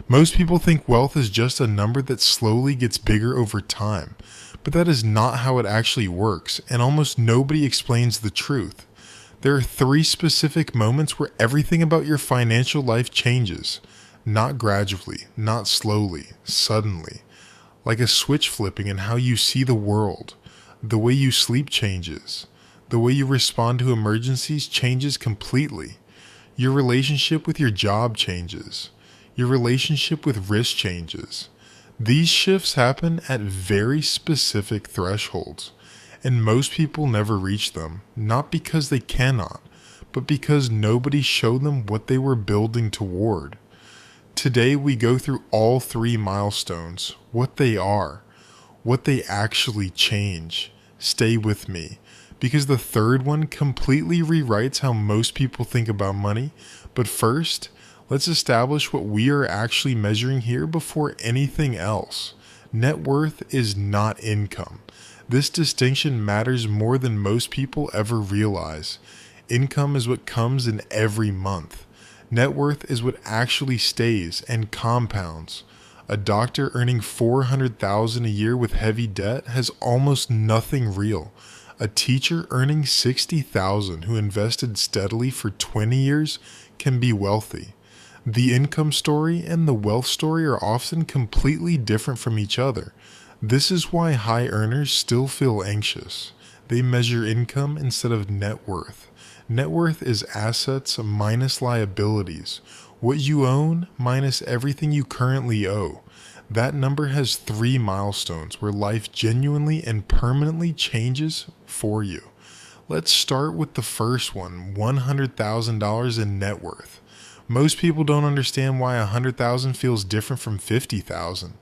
Most people think wealth is just a number that slowly gets bigger over time, but that is not how it actually works, and almost nobody explains the truth. There are three specific moments where everything about your financial life changes. Not gradually, not slowly, suddenly. Like a switch flipping in how you see the world. The way you sleep changes. The way you respond to emergencies changes completely. Your relationship with your job changes. Your relationship with risk changes. These shifts happen at very specific thresholds, and most people never reach them, not because they cannot, but because nobody showed them what they were building toward. Today we go through all three milestones, what they are, what they actually change. Stay with me, because the third one completely rewrites how most people think about money. But first, let's establish what we are actually measuring here before anything else. Net worth is not income. This distinction matters more than most people ever realize. Income is what comes in every month. Net worth is what actually stays and compounds. A doctor earning $400,000 a year with heavy debt has almost nothing real. A teacher earning $60,000 who invested steadily for 20 years can be wealthy. The income story and the wealth story are often completely different from each other. This is why high earners still feel anxious. They measure income instead of net worth. Net worth is assets minus liabilities. What you own minus everything you currently owe. That number has three milestones where life genuinely and permanently changes for you. Let's start with the first one, $100,000 in net worth. Most people don't understand why $100,000 feels different from $50,000.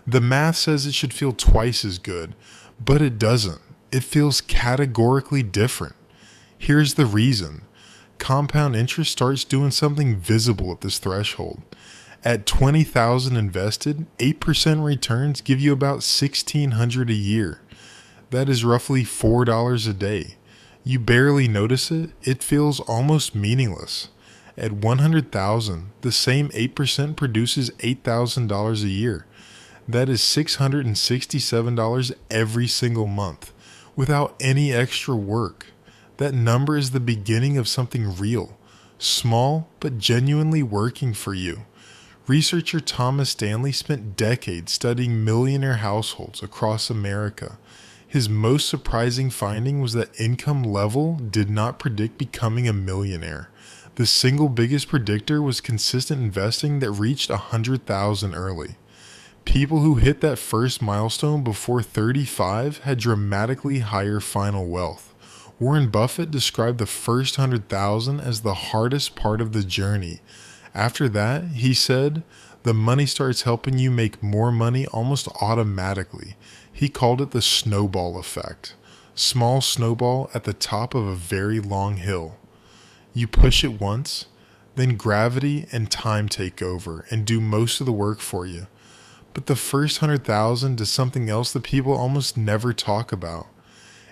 The math says it should feel twice as good, but it doesn't. It feels categorically different. Here's the reason. Compound interest starts doing something visible at this threshold. At $20,000 invested, 8% returns give you about $1,600 a year. That is roughly $4 a day. You barely notice it. It feels almost meaningless. At $100,000, the same 8% produces $8,000 a year. That is $667 every single month, without any extra work. That number is the beginning of something real, small but genuinely working for you. Researcher Thomas Stanley spent decades studying millionaire households across America. His most surprising finding was that income level did not predict becoming a millionaire. The single biggest predictor was consistent investing that reached $100,000 early. People who hit that first milestone before 35 had dramatically higher final wealth. Warren Buffett described the first 100,000 as the hardest part of the journey. After that, he said, the money starts helping you make more money almost automatically. He called it the snowball effect. Small snowball at the top of a very long hill. You push it once, then gravity and time take over and do most of the work for you. But the first 100,000 does something else that people almost never talk about.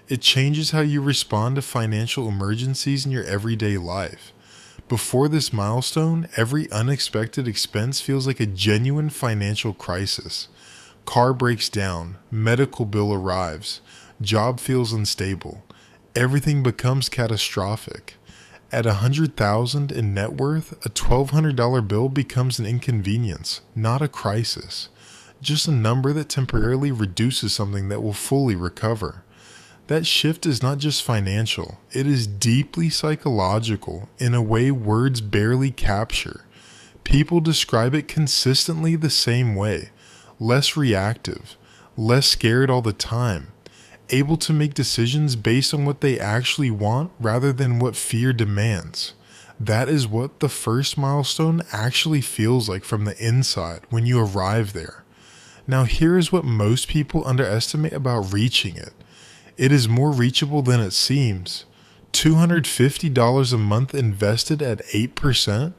It changes how you respond to financial emergencies in your everyday life. Before this milestone, every unexpected expense feels like a genuine financial crisis. Car breaks down, medical bill arrives, job feels unstable. Everything becomes catastrophic. At $100,000 in net worth, a $1,200 bill becomes an inconvenience, not a crisis. Just a number that temporarily reduces something that will fully recover. That shift is not just financial, it is deeply psychological in a way words barely capture. People describe it consistently the same way, less reactive, less scared all the time, able to make decisions based on what they actually want rather than what fear demands. That is what the first milestone actually feels like from the inside when you arrive there. Now here is what most people underestimate about reaching it. It is more reachable than it seems. $250 a month invested at 8%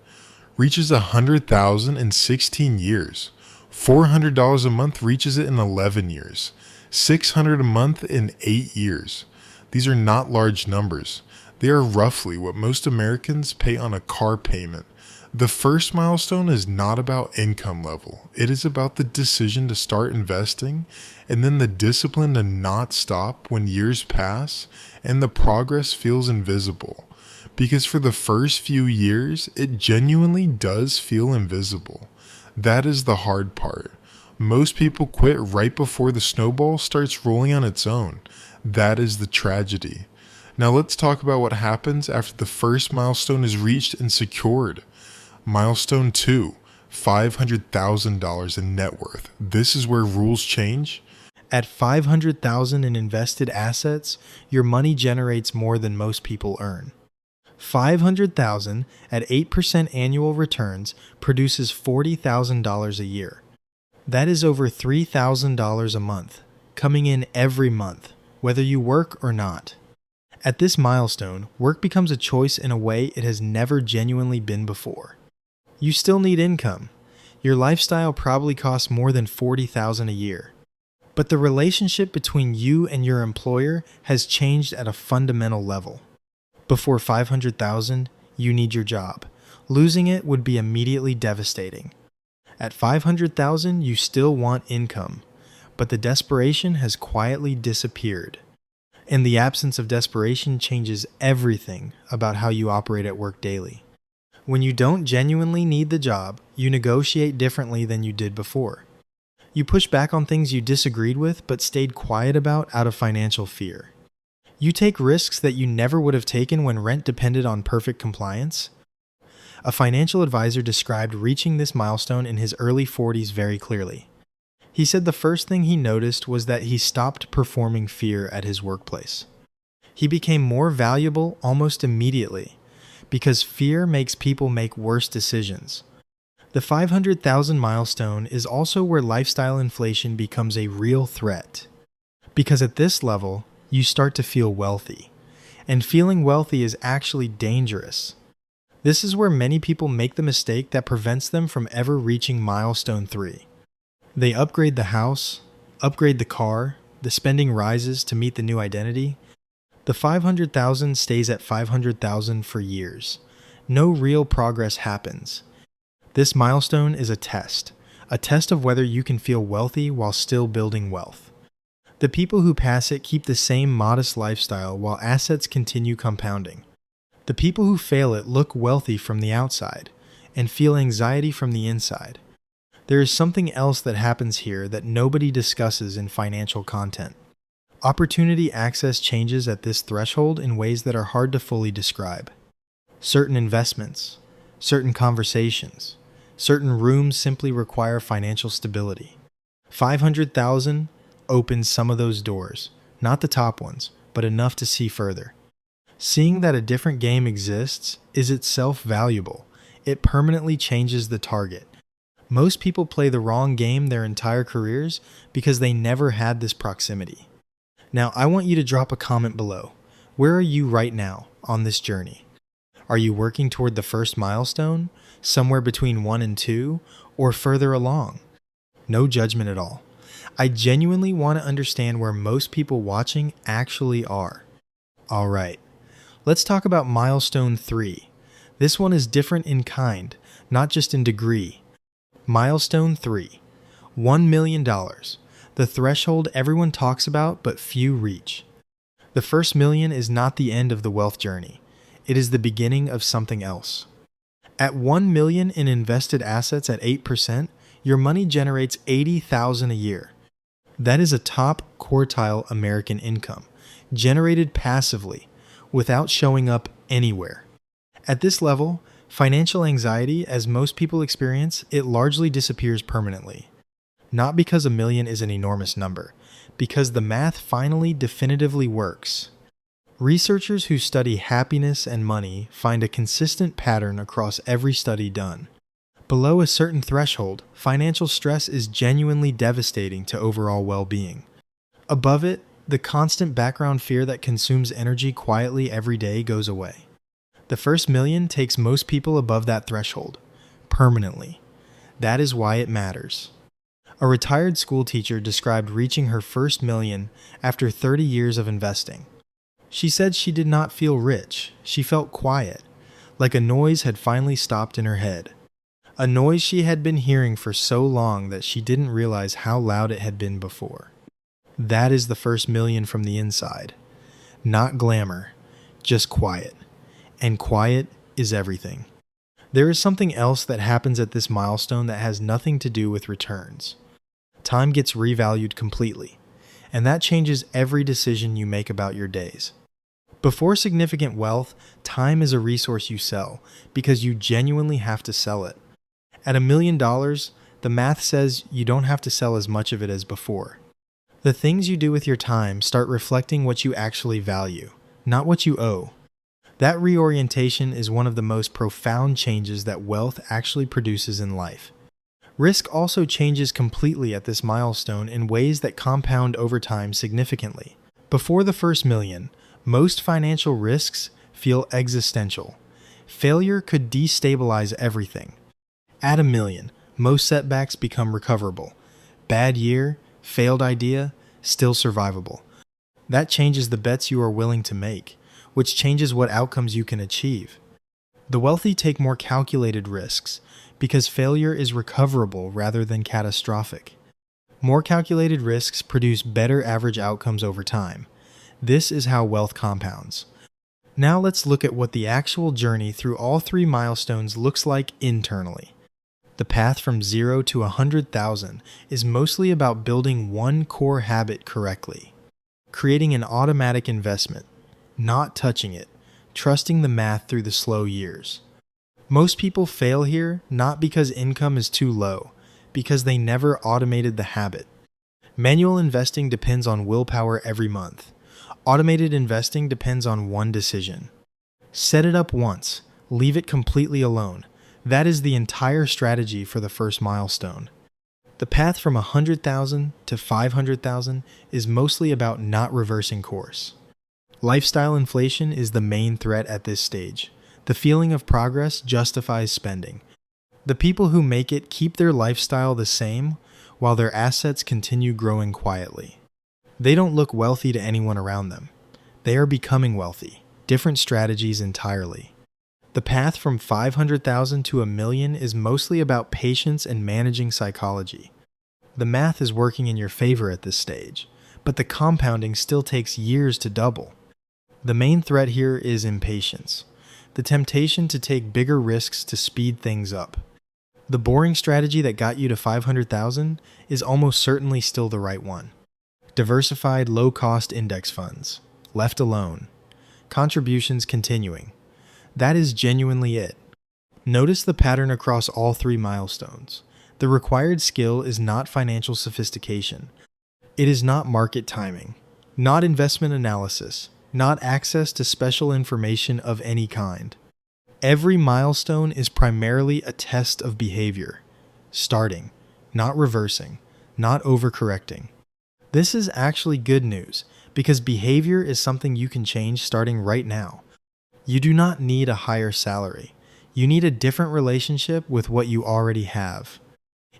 reaches $100,000 in 16 years. $400 a month reaches it in 11 years. $600 a month in 8 years. These are not large numbers. They are roughly what most Americans pay on a car payment. The first milestone is not about income level. It is about the decision to start investing and then the discipline to not stop when years pass and the progress feels invisible. Because for the first few years, it genuinely does feel invisible. That is the hard part. Most people quit right before the snowball starts rolling on its own. That is the tragedy. Now let's talk about what happens after the first milestone is reached and secured. Milestone 2, $500,000 in net worth. This is where rules change. At $500,000 in invested assets, your money generates more than most people earn. $500,000 at 8% annual returns produces $40,000 a year. That is over $3,000 a month, coming in every month, whether you work or not. At this milestone, work becomes a choice in a way it has never genuinely been before. You still need income. Your lifestyle probably costs more than $40,000 a year. But the relationship between you and your employer has changed at a fundamental level. Before $500,000, you need your job. Losing it would be immediately devastating. At $500,000, you still want income, but the desperation has quietly disappeared. And the absence of desperation changes everything about how you operate at work daily. When you don't genuinely need the job, you negotiate differently than you did before. You push back on things you disagreed with but stayed quiet about out of financial fear. You take risks that you never would have taken when rent depended on perfect compliance. A financial advisor described reaching this milestone in his early 40s very clearly. He said the first thing he noticed was that he stopped performing fear at his workplace. He became more valuable almost immediately, because fear makes people make worse decisions. The 500,000 milestone is also where lifestyle inflation becomes a real threat. Because at this level, you start to feel wealthy. And feeling wealthy is actually dangerous. This is where many people make the mistake that prevents them from ever reaching milestone 3. They upgrade the house, upgrade the car, the spending rises to meet the new identity. The 500,000 stays at 500,000 for years. No real progress happens. This milestone is a test of whether you can feel wealthy while still building wealth. The people who pass it keep the same modest lifestyle while assets continue compounding. The people who fail it look wealthy from the outside and feel anxiety from the inside. There is something else that happens here that nobody discusses in financial content. Opportunity access changes at this threshold in ways that are hard to fully describe. Certain investments, certain conversations, certain rooms simply require financial stability. 500,000 opens some of those doors, not the top ones, but enough to see further. Seeing that a different game exists is itself valuable. It permanently changes the target. Most people play the wrong game their entire careers because they never had this proximity. Now, I want you to drop a comment below. Where are you right now on this journey? Are you working toward the first milestone, somewhere between 1 and 2, or further along? No judgment at all. I genuinely want to understand where most people watching actually are. All right, let's talk about milestone 3. This one is different in kind, not just in degree. Milestone 3, $1 million. The threshold everyone talks about but few reach. The first million is not the end of the wealth journey. It is the beginning of something else. At $1 million in invested assets at 8%, your money generates $80,000 a year. That is a top quartile American income, generated passively, without showing up anywhere. At this level, financial anxiety, as most people experience, it largely disappears permanently. Not because $1 million is an enormous number, because the math finally definitively works. Researchers who study happiness and money find a consistent pattern across every study done. Below a certain threshold, financial stress is genuinely devastating to overall well-being. Above it, the constant background fear that consumes energy quietly every day goes away. The first million takes most people above that threshold, permanently. That is why it matters. A retired school teacher described reaching her first million after 30 years of investing. She said she did not feel rich, she felt quiet, like a noise had finally stopped in her head. A noise she had been hearing for so long that she didn't realize how loud it had been before. That is the first million from the inside. Not glamour, just quiet. And quiet is everything. There is something else that happens at this milestone that has nothing to do with returns. Time gets revalued completely, and that changes every decision you make about your days. Before significant wealth, time is a resource you sell because you genuinely have to sell it. At $1 million, the math says you don't have to sell as much of it as before. The things you do with your time start reflecting what you actually value, not what you owe. That reorientation is one of the most profound changes that wealth actually produces in life. Risk also changes completely at this milestone in ways that compound over time significantly. Before the first million, most financial risks feel existential. Failure could destabilize everything. At $1 million, most setbacks become recoverable. Bad year, failed idea, still survivable. That changes the bets you are willing to make, which changes what outcomes you can achieve. The wealthy take more calculated risks because failure is recoverable rather than catastrophic. More calculated risks produce better average outcomes over time. This is how wealth compounds. Now let's look at what the actual journey through all three milestones looks like internally. The path from 0 to 100,000 is mostly about building one core habit correctly. Creating an automatic investment, not touching it, trusting the math through the slow years. Most people fail here not because income is too low, because they never automated the habit. Manual investing depends on willpower every month. Automated investing depends on one decision. Set it up once, leave it completely alone. That is the entire strategy for the first milestone. The path from 100,000 to 500,000 is mostly about not reversing course. Lifestyle inflation is the main threat at this stage. The feeling of progress justifies spending. The people who make it keep their lifestyle the same while their assets continue growing quietly. They don't look wealthy to anyone around them. They are becoming wealthy. Different strategies entirely. The path from 500,000 to $1 million is mostly about patience and managing psychology. The math is working in your favor at this stage, but the compounding still takes years to double. The main threat here is impatience, the temptation to take bigger risks to speed things up. The boring strategy that got you to 500,000 is almost certainly still the right one. Diversified low-cost index funds, left alone, contributions continuing. That is genuinely it. Notice the pattern across all three milestones. The required skill is not financial sophistication. It is not market timing, not investment analysis, not access to special information of any kind. Every milestone is primarily a test of behavior. Starting, not reversing, not overcorrecting. This is actually good news because behavior is something you can change starting right now. You do not need a higher salary. You need a different relationship with what you already have.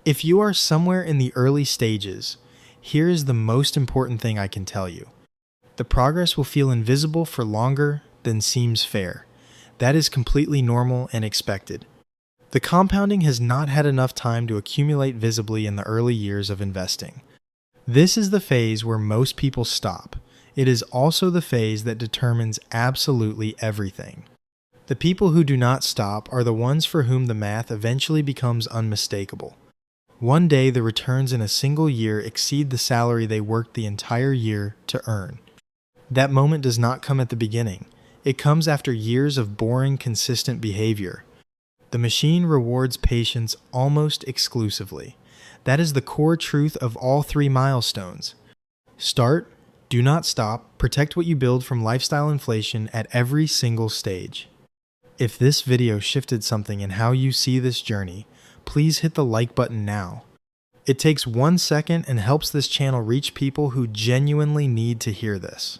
If you are somewhere in the early stages, here is the most important thing I can tell you. The progress will feel invisible for longer than seems fair. That is completely normal and expected. The compounding has not had enough time to accumulate visibly in the early years of investing. This is the phase where most people stop. It is also the phase that determines absolutely everything. The people who do not stop are the ones for whom the math eventually becomes unmistakable. One day, the returns in a single year exceed the salary they worked the entire year to earn. That moment does not come at the beginning. It comes after years of boring, consistent behavior. The machine rewards patience almost exclusively. That is the core truth of all three milestones. Start, do not stop, protect what you build from lifestyle inflation at every single stage. If this video shifted something in how you see this journey, please hit the like button now. It takes 1 second and helps this channel reach people who genuinely need to hear this.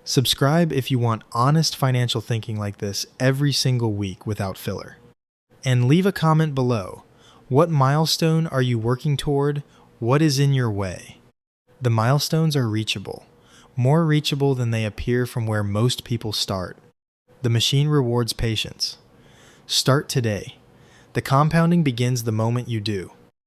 Subscribe if you want honest financial thinking like this every single week without filler. And leave a comment below. What milestone are you working toward? What is in your way? The milestones are reachable. More reachable than they appear from where most people start. The machine rewards patience. Start today. The compounding begins the moment you do.